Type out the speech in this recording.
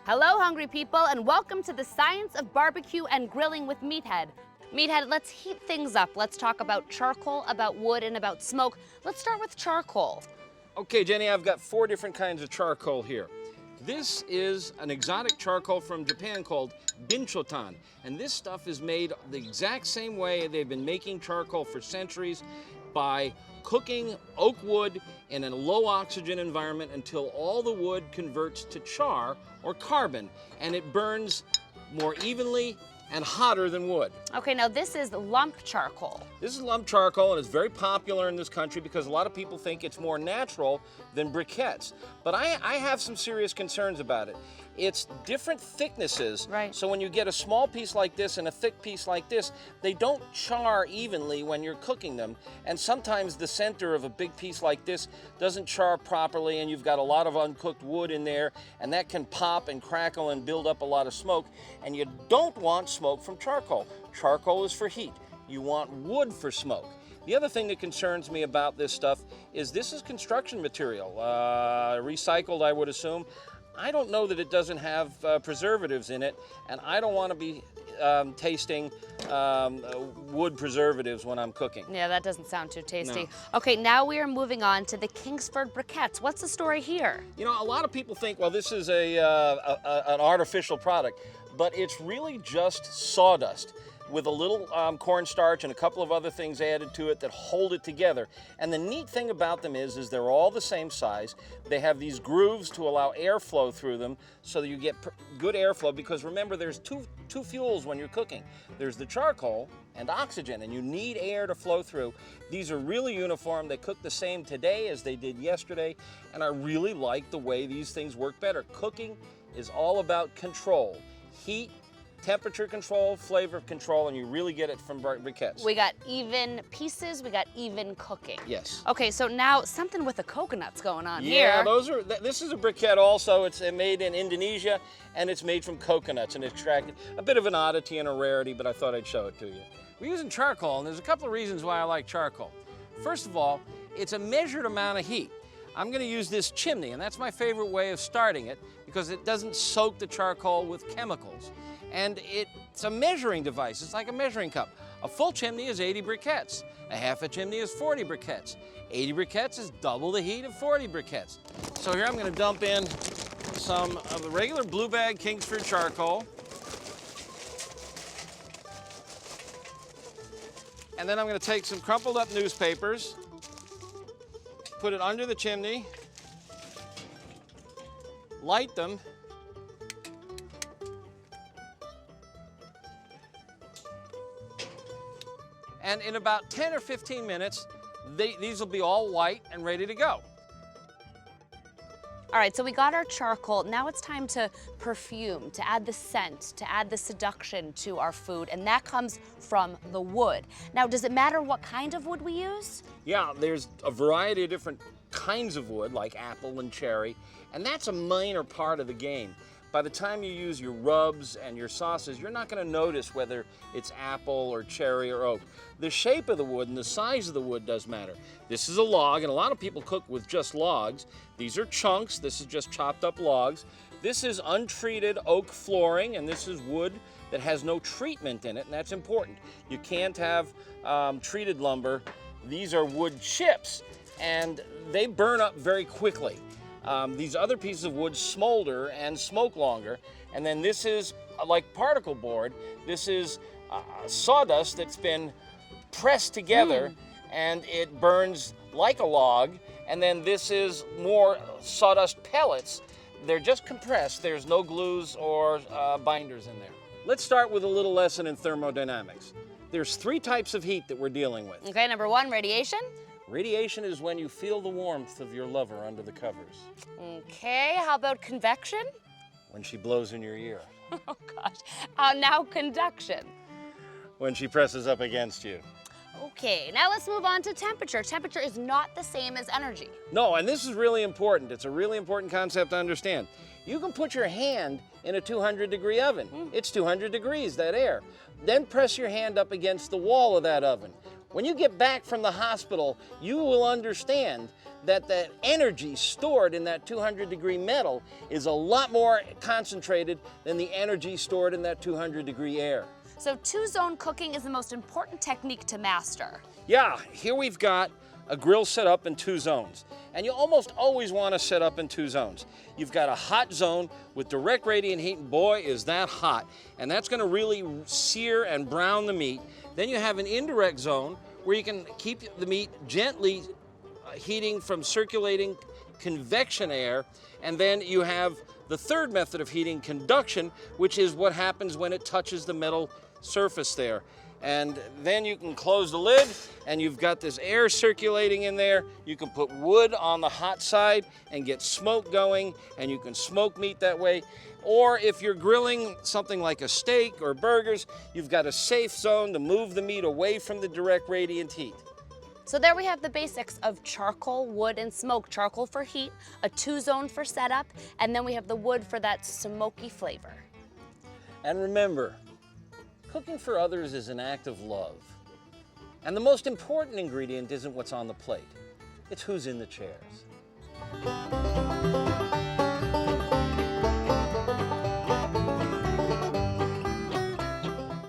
Hello, hungry people, and welcome to the science of barbecue and grilling with Meathead. Meathead, let's heat things up. Let's talk about charcoal, about wood, and about smoke. Let's start with charcoal. Okay, Jenny, I've got 4 different kinds of charcoal here. This is an exotic charcoal from Japan called binchotan, and this stuff is made the exact same way they've been making charcoal for centuries, by cooking oak wood in a low oxygen environment until all the wood converts to char or carbon, and it burns more evenly and hotter than wood. Okay, now this is lump charcoal. This is lump charcoal, and it's very popular in this country because a lot of people think it's more natural than briquettes. But I have some serious concerns about it. It's different thicknesses. Right. So when you get a small piece like this and a thick piece like this, they don't char evenly when you're cooking them. And sometimes the center of a big piece like this doesn't char properly, and you've got a lot of uncooked wood in there, and that can pop and crackle and build up a lot of smoke. And you don't want smoke from charcoal. Charcoal is for heat. You want wood for smoke. The other thing that concerns me about this stuff is this is construction material, recycled, I would assume. I don't know that it doesn't have preservatives in it, and I don't want to be tasting wood preservatives when I'm cooking. Yeah, that doesn't sound too tasty. No. Okay, now we are moving on to the Kingsford Briquettes. What's the story here? You know, a lot of people think, well, this is an artificial product, but it's really just sawdust with a little cornstarch and a couple of other things added to it that hold it together. And the neat thing about them is they're all the same size. They have these grooves to allow airflow through them so that you get good airflow, because remember, there's two fuels when you're cooking. There's the charcoal and oxygen, and you need air to flow through. These are really uniform. They cook the same today as they did yesterday, and I really like the way these things work better. Cooking is all about control. Heat, temperature control, flavor control, and you really get it from briquettes. We got even pieces, we got even cooking. Yes. Okay, so now something with the coconuts going on Yeah, here. this is a briquette also. It's made in Indonesia, and it's made from coconuts and extracted. A bit of an oddity and a rarity, but I thought I'd show it to you. We're using charcoal, and there's a couple of reasons why I like charcoal. First of all, it's a measured amount of heat. I'm going to use this chimney, and that's my favorite way of starting it because it doesn't soak the charcoal with chemicals. And it's a measuring device. It's like a measuring cup. A full chimney is 80 briquettes. A half a chimney is 40 briquettes. 80 briquettes is double the heat of 40 briquettes. So here I'm going to dump in some of the regular blue bag Kingsford charcoal. And then I'm going to take some crumpled up newspapers, put it under the chimney, light them, and in about 10 or 15 minutes, these will be all white and ready to go. All right, so we got our charcoal. Now it's time to perfume, to add the scent, to add the seduction to our food, and that comes from the wood. Now, does it matter what kind of wood we use? Yeah, there's a variety of different kinds of wood, like apple and cherry, and that's a minor part of the game. By the time you use your rubs and your sauces, you're not going to notice whether it's apple or cherry or oak. The shape of the wood and the size of the wood does matter. This is a log, and a lot of people cook with just logs. These are chunks. This is just chopped up logs. This is untreated oak flooring, and this is wood that has no treatment in it, and that's important. You can't have treated lumber. These are wood chips, and they burn up very quickly. These other pieces of wood smolder and smoke longer. And then this is like particle board. This is sawdust that's been pressed together and it burns like a log. And then this is more sawdust pellets. They're just compressed. There's no glues or binders in there. Let's start with a little lesson in thermodynamics. There's 3 types of heat that we're dealing with. Okay, number 1, radiation. Radiation is when you feel the warmth of your lover under the covers. Okay, how about convection? When she blows in your ear. Oh gosh. Now conduction. When she presses up against you. Okay, now let's move on to temperature. Temperature is not the same as energy. No, and this is really important. It's a really important concept to understand. You can put your hand in a 200-degree oven. It's 200 degrees, that air. Then press your hand up against the wall of that oven. When you get back from the hospital, you will understand that the energy stored in that 200-degree metal is a lot more concentrated than the energy stored in that 200-degree air. So two-zone cooking is the most important technique to master. Yeah, here we've got a grill set up in 2 zones. And you almost always want to set up in 2 zones. You've got a hot zone with direct radiant heat, and boy, is that hot. And that's going to really sear and brown the meat. Then you have an indirect zone where you can keep the meat gently heating from circulating convection air. And then you have the third method of heating, conduction, which is what happens when it touches the metal surface there. And then you can close the lid and you've got this air circulating in there. You can put wood on the hot side and get smoke going, and you can smoke meat that way. Or if you're grilling something like a steak or burgers, you've got a safe zone to move the meat away from the direct radiant heat. So there we have the basics of charcoal, wood, and smoke. Charcoal for heat, a 2-zone for setup, and then we have the wood for that smoky flavor. And remember, cooking for others is an act of love. And the most important ingredient isn't what's on the plate, it's who's in the chairs.